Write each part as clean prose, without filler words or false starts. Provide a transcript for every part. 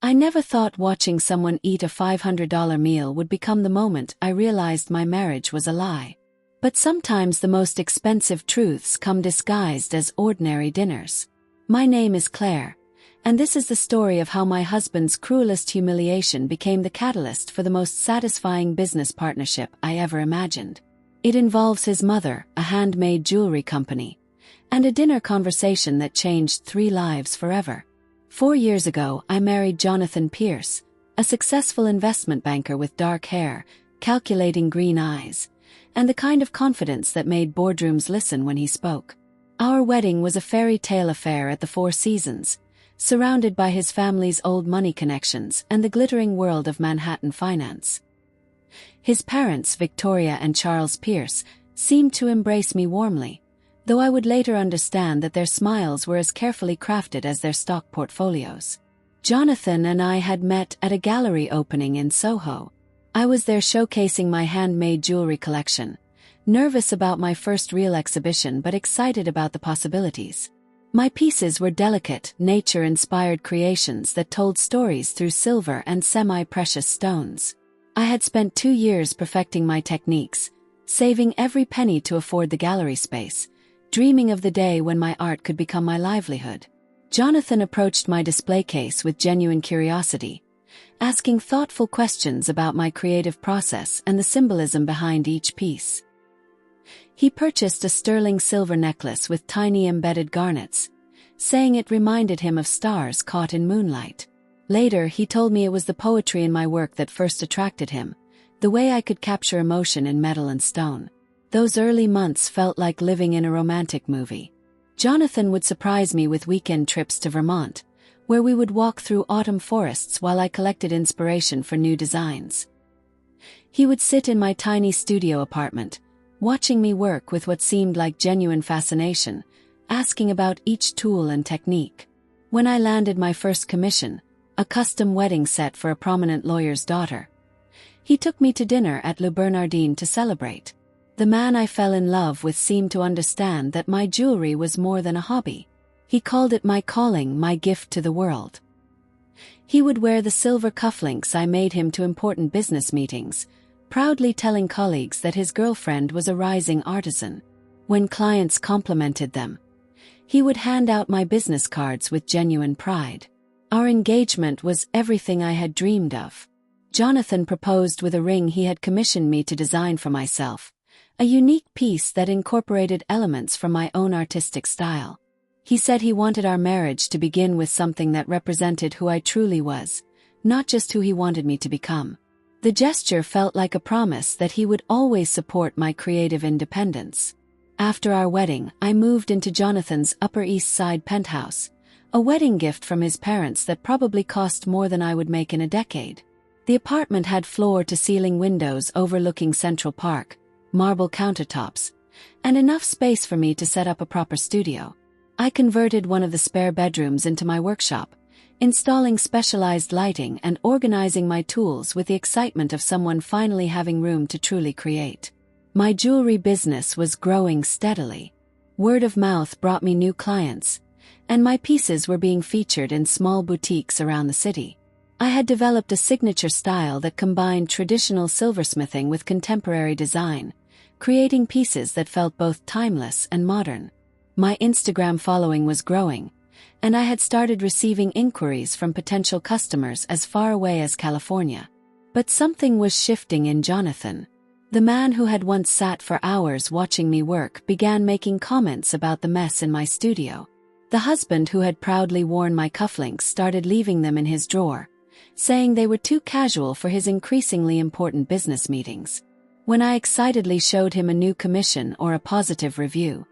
I never thought watching someone eat a $500 meal would become the moment I realized my marriage was a lie. But sometimes the most expensive truths come disguised as ordinary dinners. My name is Claire, and this is the story of how my husband's cruelest humiliation became the catalyst for the most satisfying business partnership I ever imagined. It involves his mother, a handmade jewelry company, and a dinner conversation that changed 3 lives forever. 4 years ago, I married Jonathan Pierce, a successful investment banker with dark hair, calculating green eyes, and the kind of confidence that made boardrooms listen when he spoke. Our wedding was a fairy tale affair at the Four Seasons, surrounded by his family's old money connections and the glittering world of Manhattan finance. His parents, Victoria and Charles Pierce, seemed to embrace me warmly, though I would later understand that their smiles were as carefully crafted as their stock portfolios. Jonathan and I had met at a gallery opening in Soho. I was there showcasing my handmade jewelry collection, nervous about my first real exhibition but excited about the possibilities. My pieces were delicate, nature-inspired creations that told stories through silver and semi-precious stones. I had spent 2 years perfecting my techniques, saving every penny to afford the gallery space, dreaming of the day when my art could become my livelihood. Jonathan approached my display case with genuine curiosity, asking thoughtful questions about my creative process and the symbolism behind each piece. He purchased a sterling silver necklace with tiny embedded garnets, saying it reminded him of stars caught in moonlight. Later, he told me it was the poetry in my work that first attracted him, the way I could capture emotion in metal and stone. Those early months felt like living in a romantic movie. Jonathan would surprise me with weekend trips to Vermont, where we would walk through autumn forests while I collected inspiration for new designs. He would sit in my tiny studio apartment, watching me work with what seemed like genuine fascination, asking about each tool and technique. When I landed my first commission, a custom wedding set for a prominent lawyer's daughter, he took me to dinner at Le Bernardin to celebrate. The man I fell in love with seemed to understand that my jewelry was more than a hobby. He called it my calling, my gift to the world. He would wear the silver cufflinks I made him to important business meetings, proudly telling colleagues that his girlfriend was a rising artisan. When clients complimented them, he would hand out my business cards with genuine pride. Our engagement was everything I had dreamed of. Jonathan proposed with a ring he had commissioned me to design for myself, a unique piece that incorporated elements from my own artistic style. He said he wanted our marriage to begin with something that represented who I truly was, not just who he wanted me to become. The gesture felt like a promise that he would always support my creative independence. After our wedding, I moved into Jonathan's Upper East Side penthouse, a wedding gift from his parents that probably cost more than I would make in a decade. The apartment had floor-to-ceiling windows overlooking Central Park, marble countertops, and enough space for me to set up a proper studio. I converted one of the spare bedrooms into my workshop, installing specialized lighting and organizing my tools with the excitement of someone finally having room to truly create. My jewelry business was growing steadily. Word of mouth brought me new clients, and my pieces were being featured in small boutiques around the city. I had developed a signature style that combined traditional silversmithing with contemporary design, creating pieces that felt both timeless and modern. My Instagram following was growing, and I had started receiving inquiries from potential customers as far away as California. But something was shifting in Jonathan. The man who had once sat for hours watching me work began making comments about the mess in my studio. The husband who had proudly worn my cufflinks started leaving them in his drawer, saying they were too casual for his increasingly important business meetings. When I excitedly showed him a new commission or a positive review,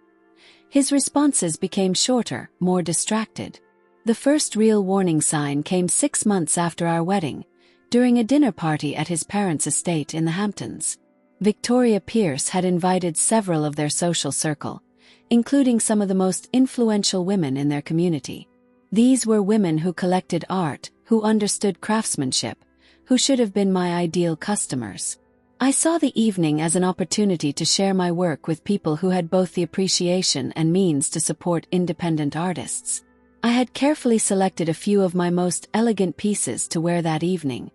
his responses became shorter, more distracted. The first real warning sign came 6 months after our wedding, during a dinner party at his parents' estate in the Hamptons. Victoria Pierce had invited several of their social circle, including some of the most influential women in their community. These were women who collected art, who understood craftsmanship, who should have been my ideal customers. I saw the evening as an opportunity to share my work with people who had both the appreciation and means to support independent artists. I had carefully selected a few of my most elegant pieces to wear that evening,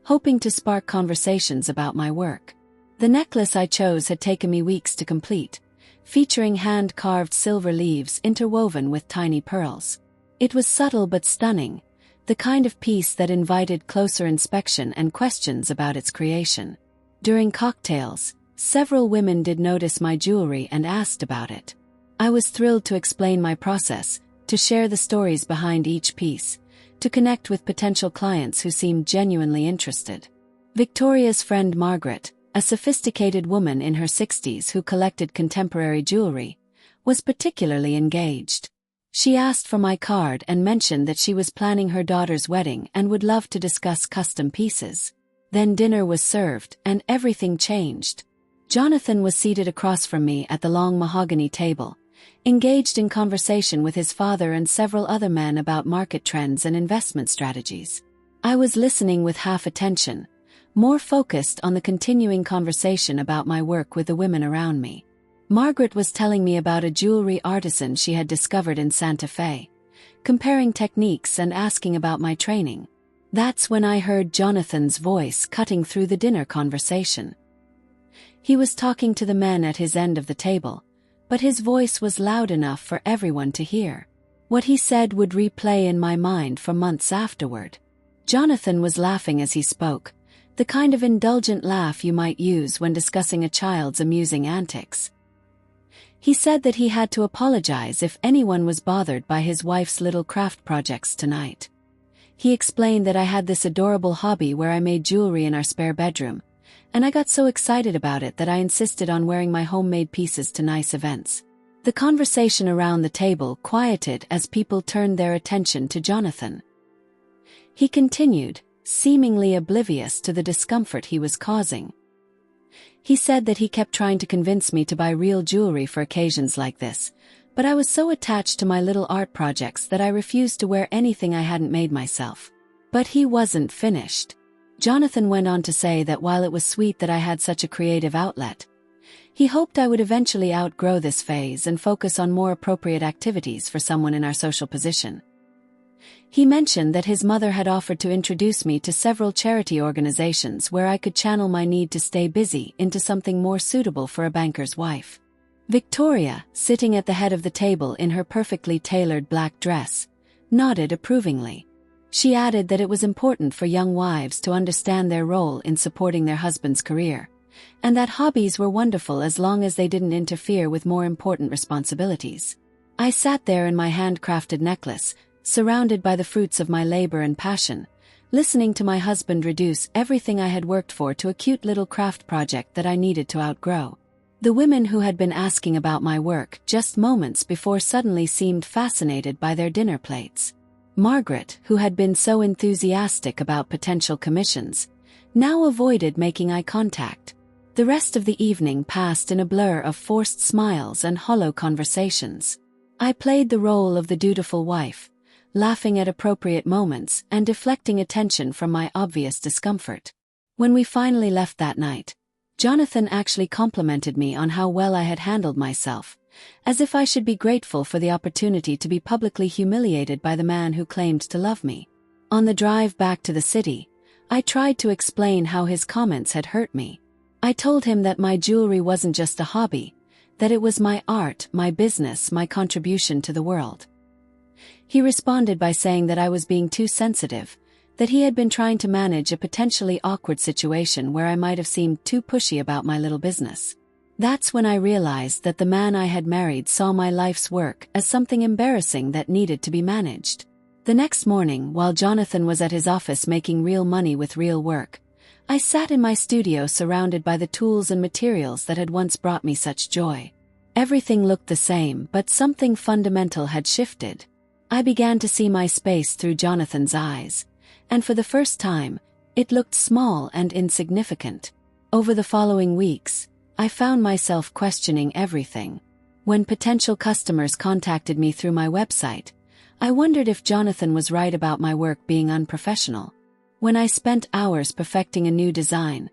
hoping to spark conversations about my work. The necklace I chose had taken me weeks to complete, featuring hand-carved silver leaves interwoven with tiny pearls. It was subtle but stunning, the kind of piece that invited closer inspection and questions about its creation. During cocktails, several women did notice my jewelry and asked about it. I was thrilled to explain my process, to share the stories behind each piece, to connect with potential clients who seemed genuinely interested. Victoria's friend Margaret, a sophisticated woman in her 60s who collected contemporary jewelry, was particularly engaged. She asked for my card and mentioned that she was planning her daughter's wedding and would love to discuss custom pieces. Then dinner was served, and everything changed. Jonathan was seated across from me at the long mahogany table, engaged in conversation with his father and several other men about market trends and investment strategies. I was listening with half attention, more focused on the continuing conversation about my work with the women around me. Margaret was telling me about a jewelry artisan she had discovered in Santa Fe, comparing techniques and asking about my training. That's when I heard Jonathan's voice cutting through the dinner conversation. He was talking to the men at his end of the table, but his voice was loud enough for everyone to hear. What he said would replay in my mind for months afterward. Jonathan was laughing as he spoke, the kind of indulgent laugh you might use when discussing a child's amusing antics. He said that he had to apologize if anyone was bothered by his wife's little craft projects tonight. He explained that I had this adorable hobby where I made jewelry in our spare bedroom, and I got so excited about it that I insisted on wearing my homemade pieces to nice events. The conversation around the table quieted as people turned their attention to Jonathan. He continued, seemingly oblivious to the discomfort he was causing. He said that he kept trying to convince me to buy real jewelry for occasions like this, but I was so attached to my little art projects that I refused to wear anything I hadn't made myself. But he wasn't finished. Jonathan went on to say that while it was sweet that I had such a creative outlet, he hoped I would eventually outgrow this phase and focus on more appropriate activities for someone in our social position. He mentioned that his mother had offered to introduce me to several charity organizations where I could channel my need to stay busy into something more suitable for a banker's wife. Victoria, sitting at the head of the table in her perfectly tailored black dress, nodded approvingly. She added that it was important for young wives to understand their role in supporting their husband's career, and that hobbies were wonderful as long as they didn't interfere with more important responsibilities. I sat there in my handcrafted necklace, surrounded by the fruits of my labor and passion, listening to my husband reduce everything I had worked for to a cute little craft project that I needed to outgrow. The women who had been asking about my work just moments before suddenly seemed fascinated by their dinner plates. Margaret, who had been so enthusiastic about potential commissions, now avoided making eye contact. The rest of the evening passed in a blur of forced smiles and hollow conversations. I played the role of the dutiful wife, laughing at appropriate moments and deflecting attention from my obvious discomfort. When we finally left that night, Jonathan actually complimented me on how well I had handled myself, as if I should be grateful for the opportunity to be publicly humiliated by the man who claimed to love me. On the drive back to the city, I tried to explain how his comments had hurt me. I told him that my jewelry wasn't just a hobby, that it was my art, my business, my contribution to the world. He responded by saying that I was being too sensitive, that he had been trying to manage a potentially awkward situation where I might have seemed too pushy about my little business. That's when I realized that the man I had married saw my life's work as something embarrassing that needed to be managed. The next morning, while Jonathan was at his office making real money with real work, I sat in my studio surrounded by the tools and materials that had once brought me such joy. Everything looked the same, but something fundamental had shifted. I began to see my space through Jonathan's eyes, and for the first time, it looked small and insignificant. Over the following weeks, I found myself questioning everything. When potential customers contacted me through my website, I wondered if Jonathan was right about my work being unprofessional. When I spent hours perfecting a new design,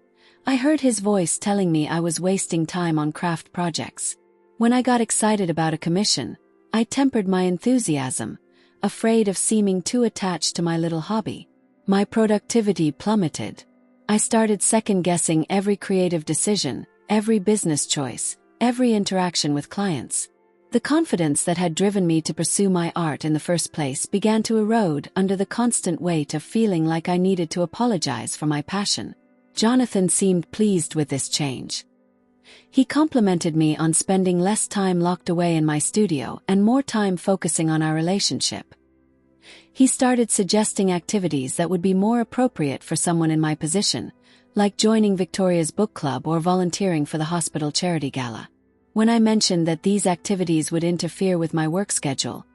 I heard his voice telling me I was wasting time on craft projects. When I got excited about a commission, I tempered my enthusiasm, afraid of seeming too attached to my little hobby. My productivity plummeted. I started second-guessing every creative decision, every business choice, every interaction with clients. The confidence that had driven me to pursue my art in the first place began to erode under the constant weight of feeling like I needed to apologize for my passion. Jonathan seemed pleased with this change. He complimented me on spending less time locked away in my studio and more time focusing on our relationship. He started suggesting activities that would be more appropriate for someone in my position, like joining Victoria's book club or volunteering for the hospital charity gala. When I mentioned that these activities would interfere with my work schedule,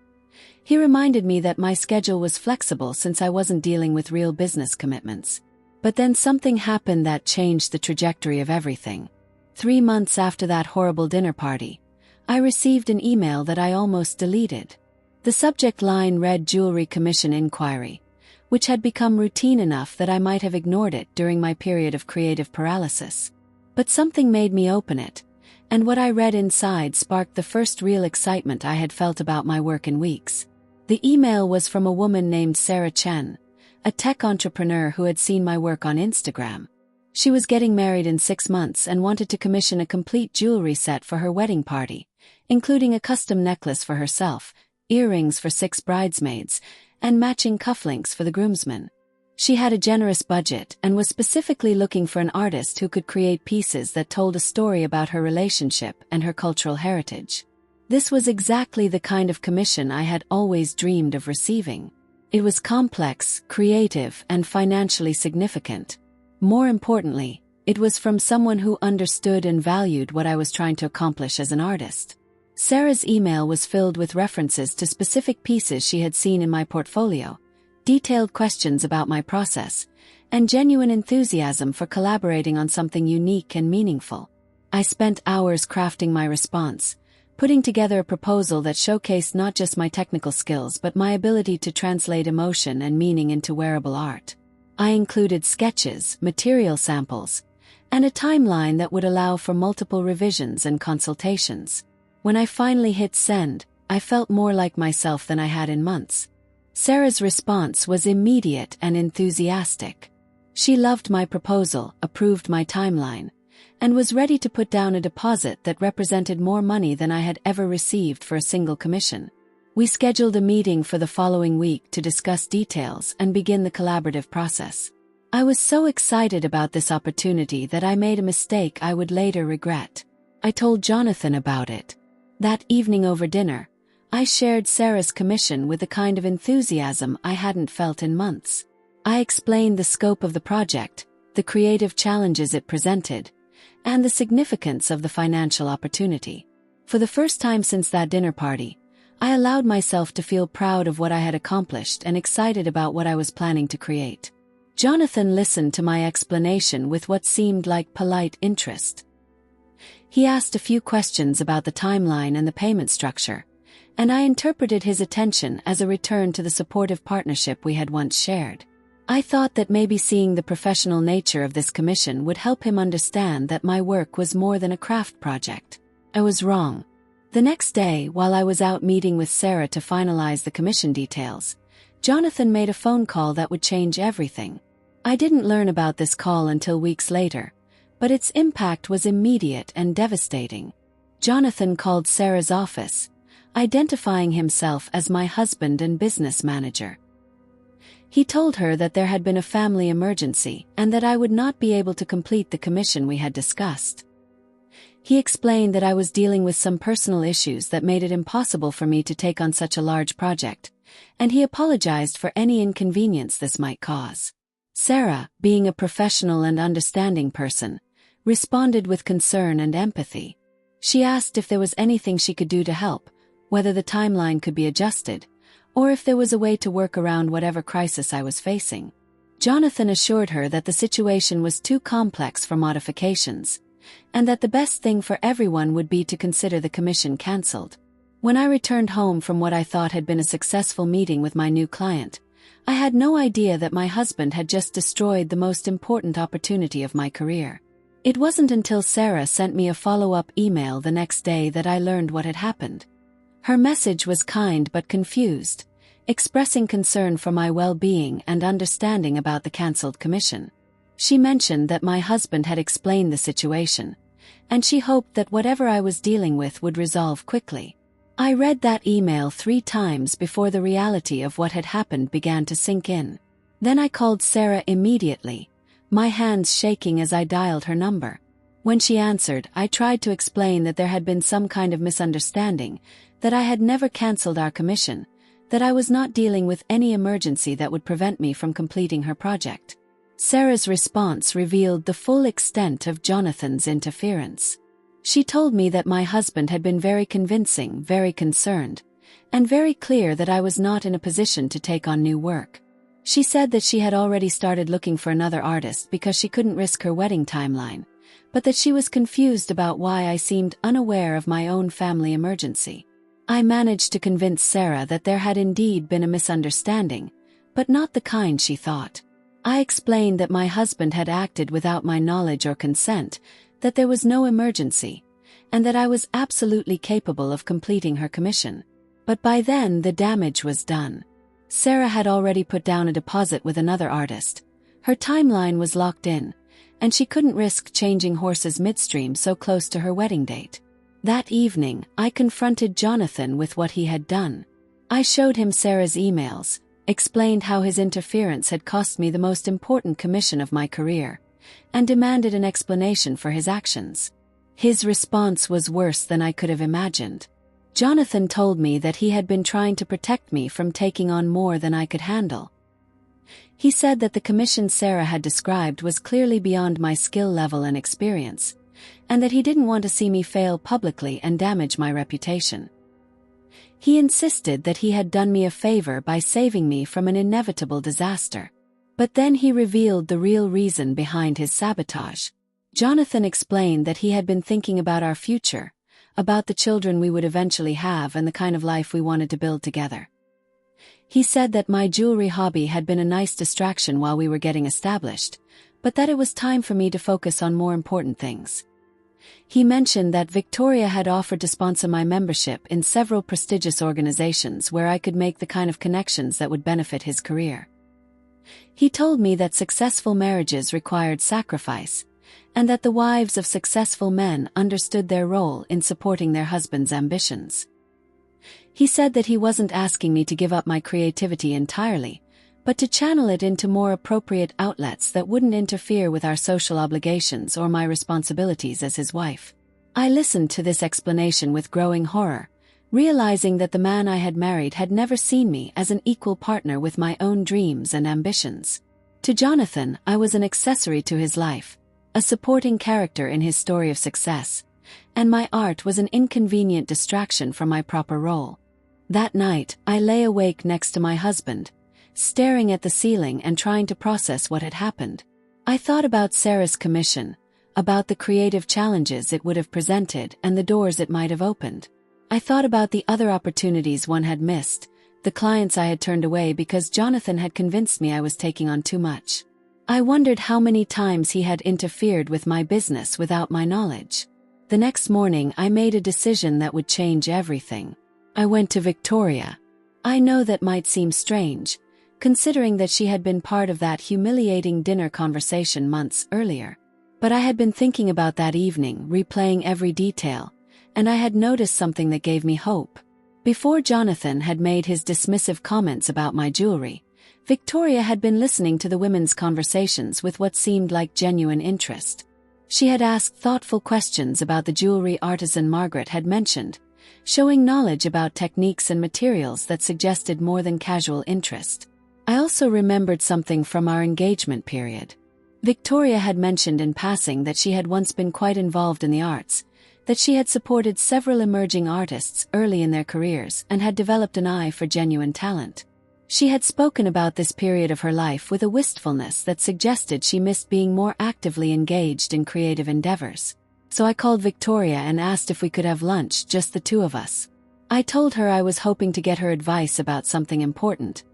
he reminded me that my schedule was flexible since I wasn't dealing with real business commitments. But then something happened that changed the trajectory of everything. 3 months after that horrible dinner party, I received an email that I almost deleted. The subject line read Jewelry Commission Inquiry, which had become routine enough that I might have ignored it during my period of creative paralysis. But something made me open it, and what I read inside sparked the first real excitement I had felt about my work in weeks. The email was from a woman named Sarah Chen, a tech entrepreneur who had seen my work on Instagram. She was getting married in 6 months and wanted to commission a complete jewelry set for her wedding party, including a custom necklace for herself, earrings for 6 bridesmaids, and matching cufflinks for the groomsmen. She had a generous budget and was specifically looking for an artist who could create pieces that told a story about her relationship and her cultural heritage. This was exactly the kind of commission I had always dreamed of receiving. It was complex, creative, and financially significant. More importantly, it was from someone who understood and valued what I was trying to accomplish as an artist. Sarah's email was filled with references to specific pieces she had seen in my portfolio, detailed questions about my process, and genuine enthusiasm for collaborating on something unique and meaningful. I spent hours crafting my response, putting together a proposal that showcased not just my technical skills but my ability to translate emotion and meaning into wearable art. I included sketches, material samples, and a timeline that would allow for multiple revisions and consultations. When I finally hit send, I felt more like myself than I had in months. Sarah's response was immediate and enthusiastic. She loved my proposal, approved my timeline, and was ready to put down a deposit that represented more money than I had ever received for a single commission. We scheduled a meeting for the following week to discuss details and begin the collaborative process. I was so excited about this opportunity that I made a mistake I would later regret. I told Jonathan about it. That evening over dinner, I shared Sarah's commission with a kind of enthusiasm I hadn't felt in months. I explained the scope of the project, the creative challenges it presented, and the significance of the financial opportunity. For the first time since that dinner party, I allowed myself to feel proud of what I had accomplished and excited about what I was planning to create. Jonathan listened to my explanation with what seemed like polite interest. He asked a few questions about the timeline and the payment structure, and I interpreted his attention as a return to the supportive partnership we had once shared. I thought that maybe seeing the professional nature of this commission would help him understand that my work was more than a craft project. I was wrong. The next day, while I was out meeting with Sarah to finalize the commission details, Jonathan made a phone call that would change everything. I didn't learn about this call until weeks later, but its impact was immediate and devastating. Jonathan called Sarah's office, identifying himself as my husband and business manager. He told her that there had been a family emergency and that I would not be able to complete the commission we had discussed. He explained that I was dealing with some personal issues that made it impossible for me to take on such a large project, and he apologized for any inconvenience this might cause. Sarah, being a professional and understanding person, responded with concern and empathy. She asked if there was anything she could do to help, whether the timeline could be adjusted, or if there was a way to work around whatever crisis I was facing. Jonathan assured her that the situation was too complex for modifications, and that the best thing for everyone would be to consider the commission cancelled. When I returned home from what I thought had been a successful meeting with my new client, I had no idea that my husband had just destroyed the most important opportunity of my career. It wasn't until Sarah sent me a follow-up email the next day that I learned what had happened. Her message was kind but confused, expressing concern for my well-being and understanding about the cancelled commission. She mentioned that my husband had explained the situation, and she hoped that whatever I was dealing with would resolve quickly. I read that email 3 times before the reality of what had happened began to sink in. Then I called Sarah immediately, my hands shaking as I dialed her number. When she answered, I tried to explain that there had been some kind of misunderstanding, that I had never cancelled our commission, that I was not dealing with any emergency that would prevent me from completing her project. Sarah's response revealed the full extent of Jonathan's interference. She told me that my husband had been very convincing, very concerned, and very clear that I was not in a position to take on new work. She said that she had already started looking for another artist because she couldn't risk her wedding timeline, but that she was confused about why I seemed unaware of my own family emergency. I managed to convince Sarah that there had indeed been a misunderstanding, but not the kind she thought. I explained that my husband had acted without my knowledge or consent, that there was no emergency, and that I was absolutely capable of completing her commission. But by then the damage was done. Sarah had already put down a deposit with another artist. Her timeline was locked in, and she couldn't risk changing horses midstream so close to her wedding date. That evening, I confronted Jonathan with what he had done. I showed him Sarah's emails, explained how his interference had cost me the most important commission of my career, and demanded an explanation for his actions. His response was worse than I could have imagined. Jonathan told me that he had been trying to protect me from taking on more than I could handle. He said that the commission Sarah had described was clearly beyond my skill level and experience, and that he didn't want to see me fail publicly and damage my reputation. He insisted that he had done me a favor by saving me from an inevitable disaster. But then he revealed the real reason behind his sabotage. Jonathan explained that he had been thinking about our future, about the children we would eventually have and the kind of life we wanted to build together. He said that my jewelry hobby had been a nice distraction while we were getting established, but that it was time for me to focus on more important things. He mentioned that Victoria had offered to sponsor my membership in several prestigious organizations where I could make the kind of connections that would benefit his career. He told me that successful marriages required sacrifice, and that the wives of successful men understood their role in supporting their husbands' ambitions. He said that he wasn't asking me to give up my creativity entirely, but to channel it into more appropriate outlets that wouldn't interfere with our social obligations or my responsibilities as his wife. I listened to this explanation with growing horror, realizing that the man I had married had never seen me as an equal partner with my own dreams and ambitions. To Jonathan, I was an accessory to his life, a supporting character in his story of success, and my art was an inconvenient distraction from my proper role. That night, I lay awake next to my husband, staring at the ceiling and trying to process what had happened. I thought about Sarah's commission, about the creative challenges it would have presented and the doors it might have opened. I thought about the other opportunities one had missed, the clients I had turned away because Jonathan had convinced me I was taking on too much. I wondered how many times he had interfered with my business without my knowledge. The next morning I made a decision that would change everything. I went to Victoria. I know that might seem strange, considering that she had been part of that humiliating dinner conversation months earlier. But I had been thinking about that evening, replaying every detail, and I had noticed something that gave me hope. Before Jonathan had made his dismissive comments about my jewelry, Victoria had been listening to the women's conversations with what seemed like genuine interest. She had asked thoughtful questions about the jewelry artisan Margaret had mentioned, showing knowledge about techniques and materials that suggested more than casual interest. I also remembered something from our engagement period. Victoria had mentioned in passing that she had once been quite involved in the arts, that she had supported several emerging artists early in their careers and had developed an eye for genuine talent. She had spoken about this period of her life with a wistfulness that suggested she missed being more actively engaged in creative endeavors. So I called Victoria and asked if we could have lunch, just the two of us. I told her I was hoping to get her advice about something important,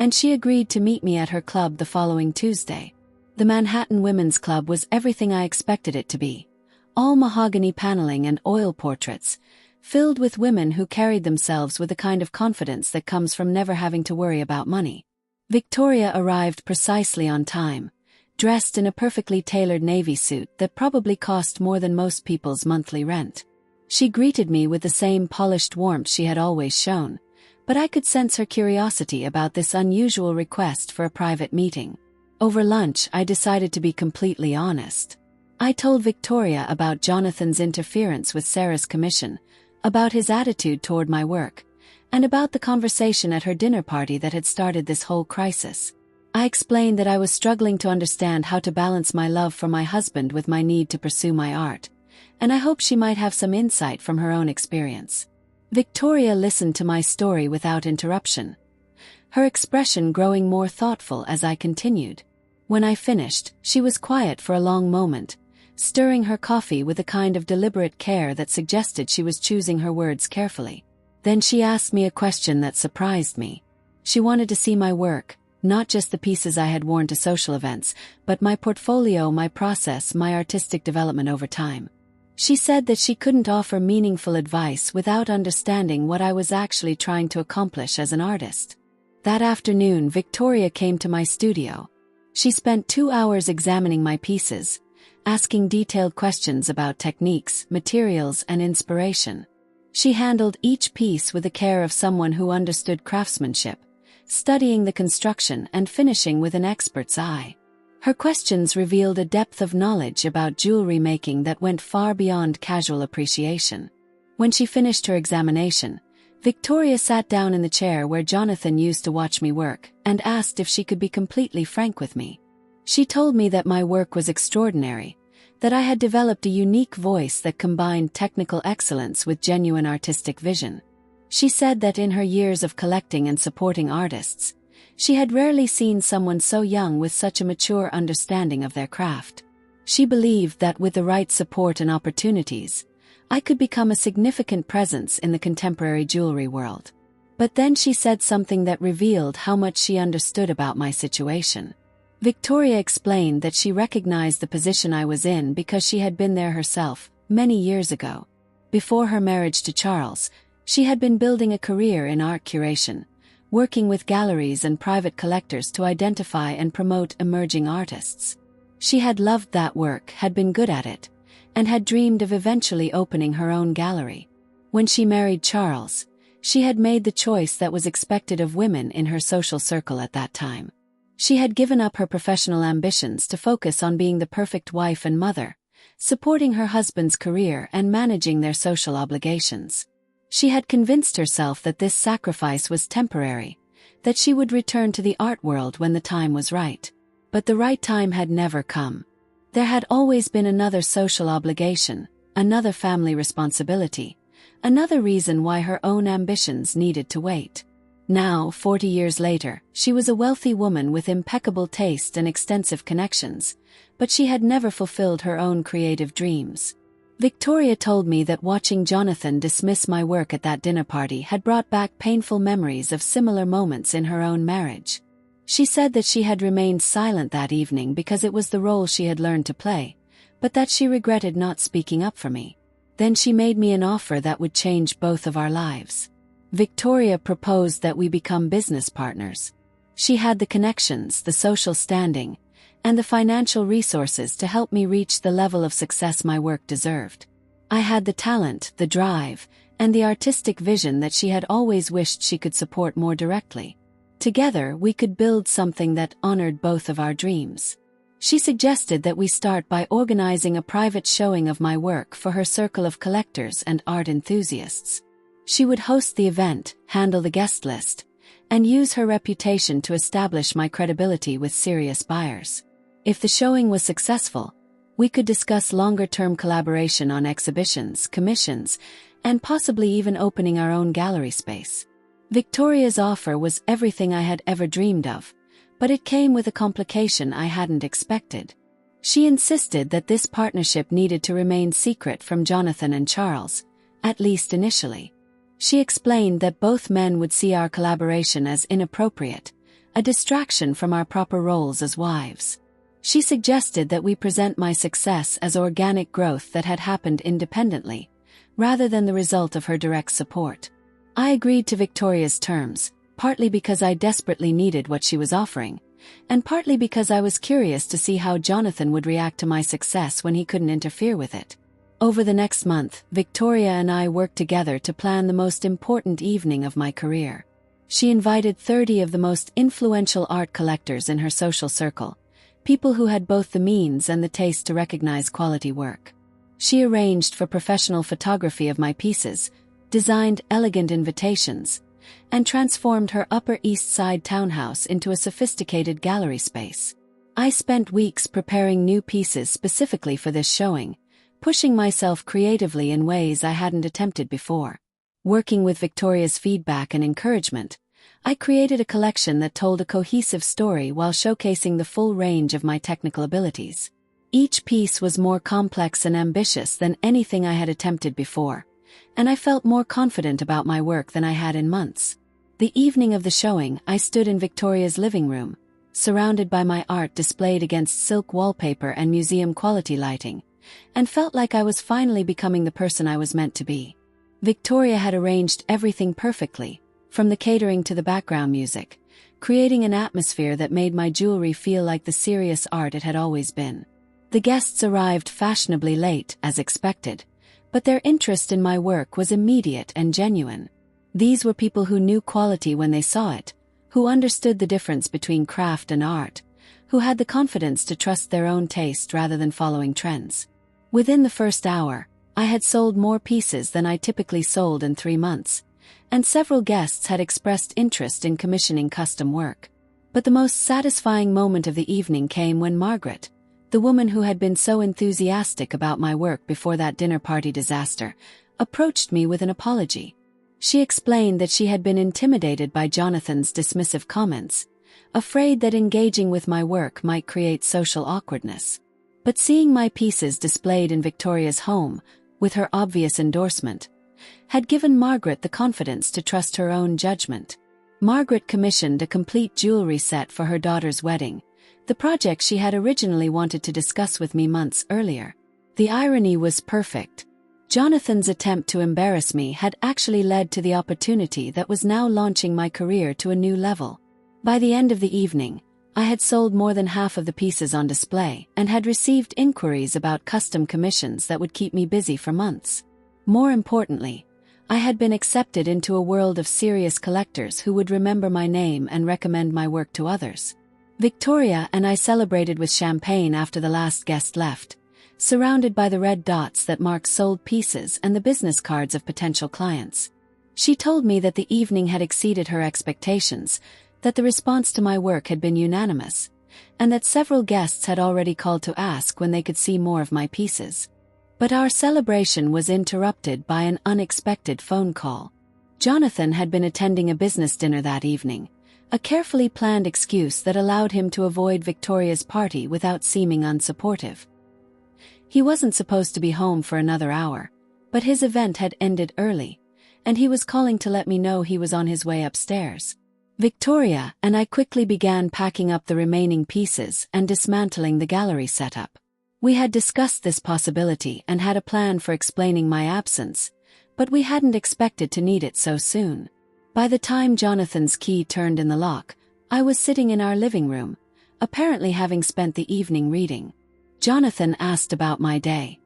and she agreed to meet me at her club the following Tuesday. The Manhattan Women's Club was everything I expected it to be. All mahogany paneling and oil portraits, filled with women who carried themselves with a kind of confidence that comes from never having to worry about money. Victoria arrived precisely on time, dressed in a perfectly tailored navy suit that probably cost more than most people's monthly rent. She greeted me with the same polished warmth she had always shown, but I could sense her curiosity about this unusual request for a private meeting. Over lunch, I decided to be completely honest. I told Victoria about Jonathan's interference with Sarah's commission, about his attitude toward my work, and about the conversation at her dinner party that had started this whole crisis. I explained that I was struggling to understand how to balance my love for my husband with my need to pursue my art, and I hoped she might have some insight from her own experience. Victoria listened to my story without interruption, her expression growing more thoughtful as I continued. When I finished, she was quiet for a long moment, stirring her coffee with a kind of deliberate care that suggested she was choosing her words carefully. Then she asked me a question that surprised me. She wanted to see my work, not just the pieces I had worn to social events, but my portfolio, my process, my artistic development over time. She said that she couldn't offer meaningful advice without understanding what I was actually trying to accomplish as an artist. That afternoon, Victoria came to my studio. She spent 2 hours examining my pieces, asking detailed questions about techniques, materials, and inspiration. She handled each piece with the care of someone who understood craftsmanship, studying the construction and finishing with an expert's eye. Her questions revealed a depth of knowledge about jewelry making that went far beyond casual appreciation. When she finished her examination, Victoria sat down in the chair where Jonathan used to watch me work and asked if she could be completely frank with me. She told me that my work was extraordinary, that I had developed a unique voice that combined technical excellence with genuine artistic vision. She said that in her years of collecting and supporting artists, she had rarely seen someone so young with such a mature understanding of their craft. She believed that with the right support and opportunities, I could become a significant presence in the contemporary jewelry world. But then she said something that revealed how much she understood about my situation. Victoria explained that she recognized the position I was in because she had been there herself, many years ago. Before her marriage to Charles, she had been building a career in art curation, working with galleries and private collectors to identify and promote emerging artists. She had loved that work, had been good at it, and had dreamed of eventually opening her own gallery. When she married Charles, she had made the choice that was expected of women in her social circle at that time. She had given up her professional ambitions to focus on being the perfect wife and mother, supporting her husband's career and managing their social obligations. She had convinced herself that this sacrifice was temporary, that she would return to the art world when the time was right. But the right time had never come. There had always been another social obligation, another family responsibility, another reason why her own ambitions needed to wait. Now, 40 years later, she was a wealthy woman with impeccable taste and extensive connections, but she had never fulfilled her own creative dreams. Victoria told me that watching Jonathan dismiss my work at that dinner party had brought back painful memories of similar moments in her own marriage. She said that she had remained silent that evening because it was the role she had learned to play, but that she regretted not speaking up for me. Then she made me an offer that would change both of our lives. Victoria proposed that we become business partners. She had the connections, the social standing, and the financial resources to help me reach the level of success my work deserved. I had the talent, the drive, and the artistic vision that she had always wished she could support more directly. Together, we could build something that honored both of our dreams. She suggested that we start by organizing a private showing of my work for her circle of collectors and art enthusiasts. She would host the event, handle the guest list, and use her reputation to establish my credibility with serious buyers. If the showing was successful, we could discuss longer-term collaboration on exhibitions, commissions, and possibly even opening our own gallery space. Victoria's offer was everything I had ever dreamed of, but it came with a complication I hadn't expected. She insisted that this partnership needed to remain secret from Jonathan and Charles, at least initially. She explained that both men would see our collaboration as inappropriate, a distraction from our proper roles as wives. She suggested that we present my success as organic growth that had happened independently, rather than the result of her direct support. I agreed to Victoria's terms, partly because I desperately needed what she was offering, and partly because I was curious to see how Jonathan would react to my success when he couldn't interfere with it. Over the next month, Victoria and I worked together to plan the most important evening of my career. She invited 30 of the most influential art collectors in her social circle, people who had both the means and the taste to recognize quality work. She arranged for professional photography of my pieces, designed elegant invitations, and transformed her Upper East Side townhouse into a sophisticated gallery space. I spent weeks preparing new pieces specifically for this showing, pushing myself creatively in ways I hadn't attempted before. Working with Victoria's feedback and encouragement, I created a collection that told a cohesive story while showcasing the full range of my technical abilities. Each piece was more complex and ambitious than anything I had attempted before, and I felt more confident about my work than I had in months. The evening of the showing, I stood in Victoria's living room, surrounded by my art displayed against silk wallpaper and museum-quality lighting, and felt like I was finally becoming the person I was meant to be. Victoria had arranged everything perfectly, from the catering to the background music, creating an atmosphere that made my jewelry feel like the serious art it had always been. The guests arrived fashionably late, as expected, but their interest in my work was immediate and genuine. These were people who knew quality when they saw it, who understood the difference between craft and art, who had the confidence to trust their own taste rather than following trends. Within the first hour, I had sold more pieces than I typically sold in 3 months, and several guests had expressed interest in commissioning custom work. But the most satisfying moment of the evening came when Margaret, the woman who had been so enthusiastic about my work before that dinner party disaster, approached me with an apology. She explained that she had been intimidated by Jonathan's dismissive comments, afraid that engaging with my work might create social awkwardness. But seeing my pieces displayed in Victoria's home, with her obvious endorsement, had given Margaret the confidence to trust her own judgment. Margaret commissioned a complete jewelry set for her daughter's wedding, the project she had originally wanted to discuss with me months earlier. The irony was perfect. Jonathan's attempt to embarrass me had actually led to the opportunity that was now launching my career to a new level. By the end of the evening, I had sold more than half of the pieces on display and had received inquiries about custom commissions that would keep me busy for months. More importantly, I had been accepted into a world of serious collectors who would remember my name and recommend my work to others. Victoria and I celebrated with champagne after the last guest left, surrounded by the red dots that mark sold pieces and the business cards of potential clients. She told me that the evening had exceeded her expectations, that the response to my work had been unanimous, and that several guests had already called to ask when they could see more of my pieces. But our celebration was interrupted by an unexpected phone call. Jonathan had been attending a business dinner that evening, a carefully planned excuse that allowed him to avoid Victoria's party without seeming unsupportive. He wasn't supposed to be home for another hour, but his event had ended early, and he was calling to let me know he was on his way upstairs. Victoria and I quickly began packing up the remaining pieces and dismantling the gallery setup. We had discussed this possibility and had a plan for explaining my absence, but we hadn't expected to need it so soon. By the time Jonathan's key turned in the lock, I was sitting in our living room, apparently having spent the evening reading. Jonathan asked about my day,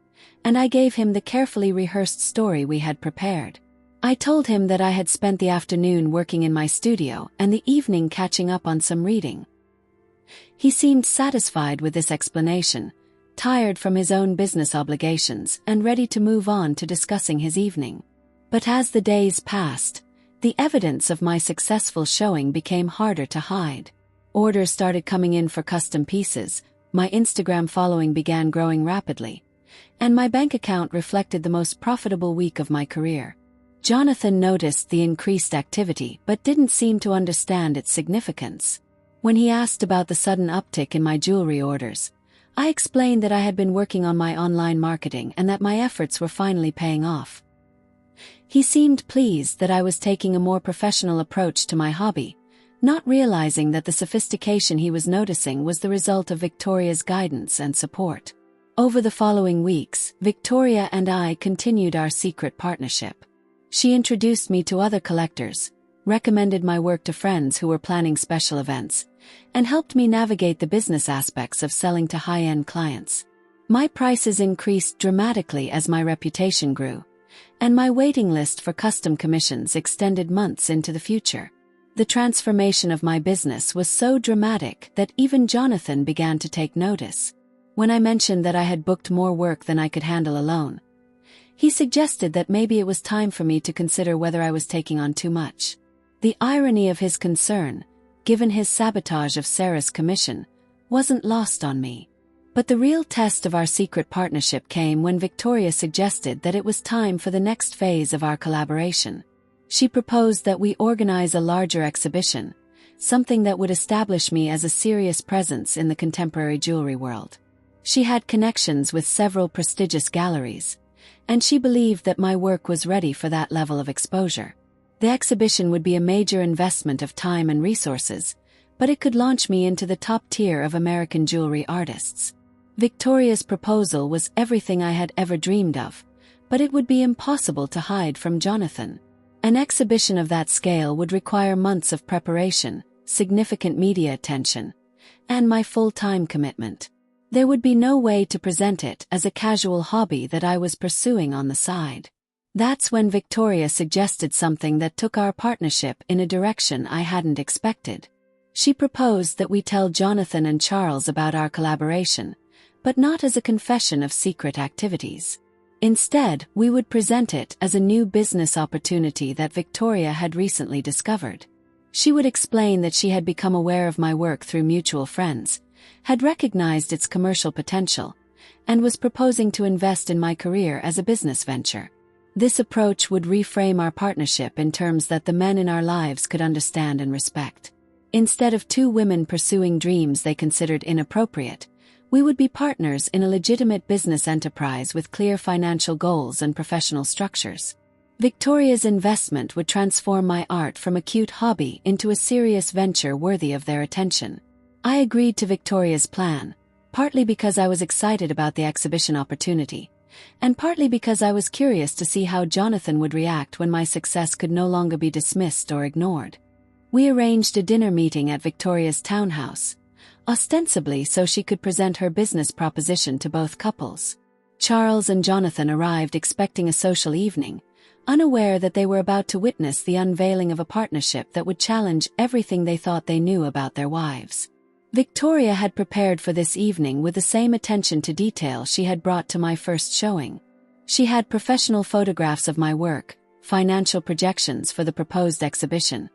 and I gave him the carefully rehearsed story we had prepared. I told him that I had spent the afternoon working in my studio and the evening catching up on some reading. He seemed satisfied with this explanation, tired from his own business obligations and ready to move on to discussing his evening. But as the days passed, the evidence of my successful showing became harder to hide. Orders started coming in for custom pieces, my Instagram following began growing rapidly, and my bank account reflected the most profitable week of my career. Jonathan noticed the increased activity but didn't seem to understand its significance. When he asked about the sudden uptick in my jewelry orders, I explained that I had been working on my online marketing and that my efforts were finally paying off. He seemed pleased that I was taking a more professional approach to my hobby, not realizing that the sophistication he was noticing was the result of Victoria's guidance and support. Over the following weeks, Victoria and I continued our secret partnership. She introduced me to other collectors, recommended my work to friends who were planning special events, and helped me navigate the business aspects of selling to high-end clients. My prices increased dramatically as my reputation grew, and my waiting list for custom commissions extended months into the future. The transformation of my business was so dramatic that even Jonathan began to take notice. When I mentioned that I had booked more work than I could handle alone, he suggested that maybe it was time for me to consider whether I was taking on too much. The irony of his concern, given his sabotage of Sarah's commission, wasn't lost on me. But the real test of our secret partnership came when Victoria suggested that it was time for the next phase of our collaboration. She proposed that we organize a larger exhibition, something that would establish me as a serious presence in the contemporary jewelry world. She had connections with several prestigious galleries, and she believed that my work was ready for that level of exposure. The exhibition would be a major investment of time and resources, but it could launch me into the top tier of American jewelry artists. Victoria's proposal was everything I had ever dreamed of, but it would be impossible to hide from Jonathan. An exhibition of that scale would require months of preparation, significant media attention, and my full-time commitment. There would be no way to present it as a casual hobby that I was pursuing on the side. That's when Victoria suggested something that took our partnership in a direction I hadn't expected. She proposed that we tell Jonathan and Charles about our collaboration, but not as a confession of secret activities. Instead, we would present it as a new business opportunity that Victoria had recently discovered. She would explain that she had become aware of my work through mutual friends, had recognized its commercial potential, and was proposing to invest in my career as a business venture. This approach would reframe our partnership in terms that the men in our lives could understand and respect. Instead of two women pursuing dreams they considered inappropriate, we would be partners in a legitimate business enterprise with clear financial goals and professional structures. Victoria's investment would transform my art from a cute hobby into a serious venture worthy of their attention. I agreed to Victoria's plan, partly because I was excited about the exhibition opportunity, and partly because I was curious to see how Jonathan would react when my success could no longer be dismissed or ignored. We arranged a dinner meeting at Victoria's townhouse, ostensibly so she could present her business proposition to both couples. Charles and Jonathan arrived expecting a social evening, unaware that they were about to witness the unveiling of a partnership that would challenge everything they thought they knew about their wives. Victoria had prepared for this evening with the same attention to detail she had brought to my first showing. She had professional photographs of my work, financial projections for the proposed exhibition,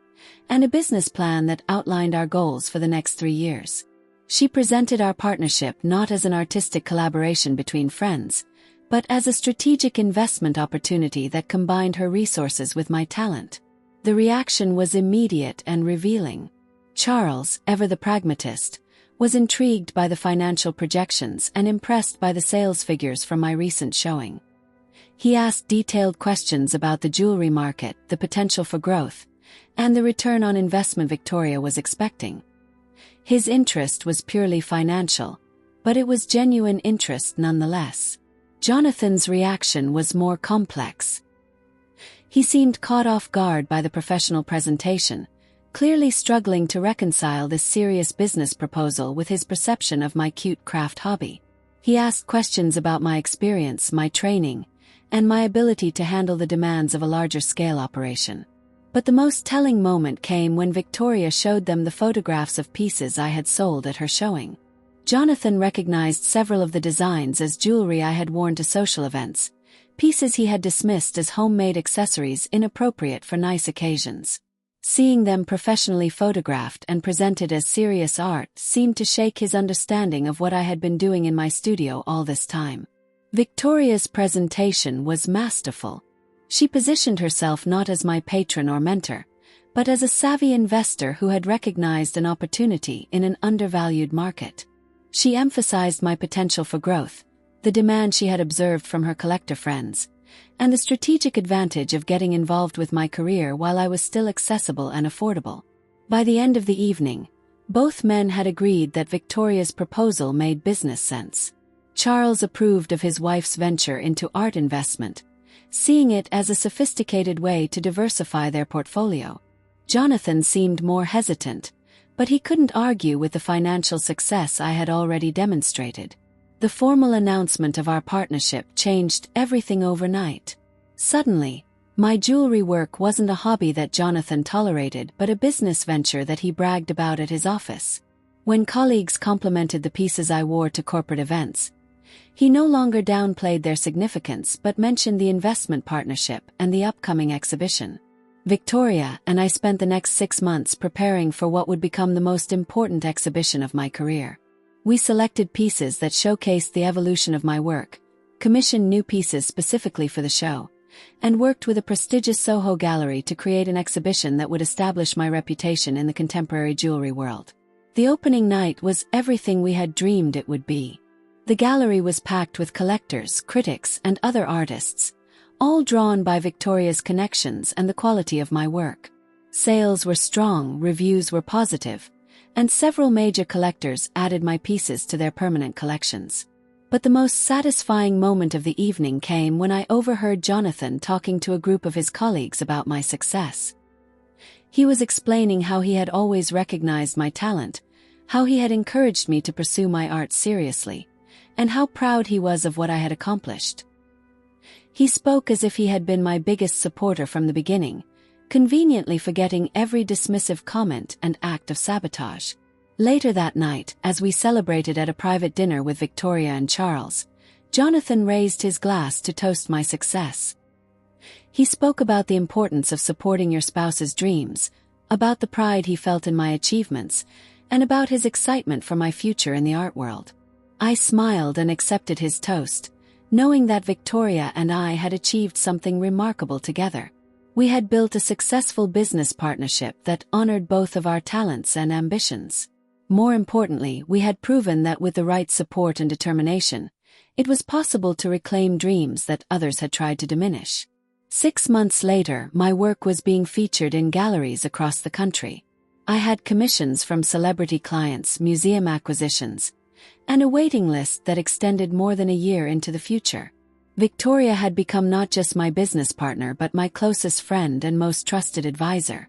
and a business plan that outlined our goals for the next 3 years. She presented our partnership not as an artistic collaboration between friends, but as a strategic investment opportunity that combined her resources with my talent. The reaction was immediate and revealing. Charles, ever the pragmatist, was intrigued by the financial projections and impressed by the sales figures from my recent showing. He asked detailed questions about the jewelry market, the potential for growth, and the return on investment Victoria was expecting. His interest was purely financial, but it was genuine interest nonetheless. Jonathan's reaction was more complex. He seemed caught off guard by the professional presentation, clearly struggling to reconcile this serious business proposal with his perception of my cute craft hobby. He asked questions about my experience, my training, and my ability to handle the demands of a larger-scale operation. But the most telling moment came when Victoria showed them the photographs of pieces I had sold at her showing. Jonathan recognized several of the designs as jewelry I had worn to social events, pieces he had dismissed as homemade accessories inappropriate for nice occasions. Seeing them professionally photographed and presented as serious art seemed to shake his understanding of what I had been doing in my studio all this time. Victoria's presentation was masterful. She positioned herself not as my patron or mentor, but as a savvy investor who had recognized an opportunity in an undervalued market. She emphasized my potential for growth, the demand she had observed from her collector friends, and the strategic advantage of getting involved with my career while I was still accessible and affordable. By the end of the evening, both men had agreed that Victoria's proposal made business sense. Charles approved of his wife's venture into art investment, seeing it as a sophisticated way to diversify their portfolio. Jonathan seemed more hesitant, but he couldn't argue with the financial success I had already demonstrated. The formal announcement of our partnership changed everything overnight. Suddenly, my jewelry work wasn't a hobby that Jonathan tolerated but a business venture that he bragged about at his office. When colleagues complimented the pieces I wore to corporate events, he no longer downplayed their significance but mentioned the investment partnership and the upcoming exhibition. Victoria and I spent the next 6 months preparing for what would become the most important exhibition of my career. We selected pieces that showcased the evolution of my work, commissioned new pieces specifically for the show, and worked with a prestigious Soho gallery to create an exhibition that would establish my reputation in the contemporary jewelry world. The opening night was everything we had dreamed it would be. The gallery was packed with collectors, critics, and other artists, all drawn by Victoria's connections and the quality of my work. Sales were strong, reviews were positive, and several major collectors added my pieces to their permanent collections. But the most satisfying moment of the evening came when I overheard Jonathan talking to a group of his colleagues about my success. He was explaining how he had always recognized my talent, how he had encouraged me to pursue my art seriously, and how proud he was of what I had accomplished. He spoke as if he had been my biggest supporter from the beginning, conveniently forgetting every dismissive comment and act of sabotage. Later that night, as we celebrated at a private dinner with Victoria and Charles, Jonathan raised his glass to toast my success. He spoke about the importance of supporting your spouse's dreams, about the pride he felt in my achievements, and about his excitement for my future in the art world. I smiled and accepted his toast, knowing that Victoria and I had achieved something remarkable together. We had built a successful business partnership that honored both of our talents and ambitions. More importantly, we had proven that with the right support and determination, it was possible to reclaim dreams that others had tried to diminish. 6 months later, my work was being featured in galleries across the country. I had commissions from celebrity clients, museum acquisitions, and a waiting list that extended more than a year into the future. Victoria had become not just my business partner but my closest friend and most trusted advisor.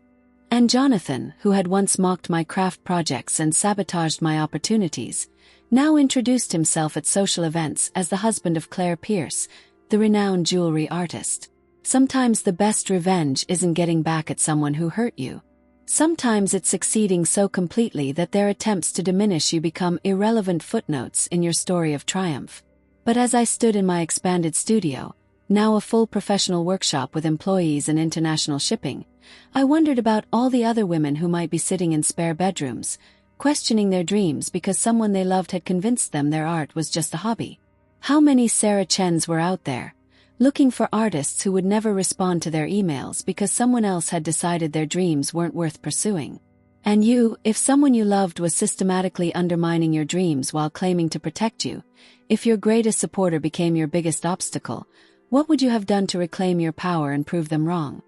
And Jonathan, who had once mocked my craft projects and sabotaged my opportunities, now introduced himself at social events as the husband of Claire Pierce, the renowned jewelry artist. Sometimes the best revenge isn't getting back at someone who hurt you. Sometimes it's succeeding so completely that their attempts to diminish you become irrelevant footnotes in your story of triumph. But as I stood in my expanded studio, now a full professional workshop with employees and international shipping, I wondered about all the other women who might be sitting in spare bedrooms, questioning their dreams because someone they loved had convinced them their art was just a hobby. How many Sarah Chens were out there, looking for artists who would never respond to their emails because someone else had decided their dreams weren't worth pursuing? And you, if someone you loved was systematically undermining your dreams while claiming to protect you, if your greatest supporter became your biggest obstacle, what would you have done to reclaim your power and prove them wrong?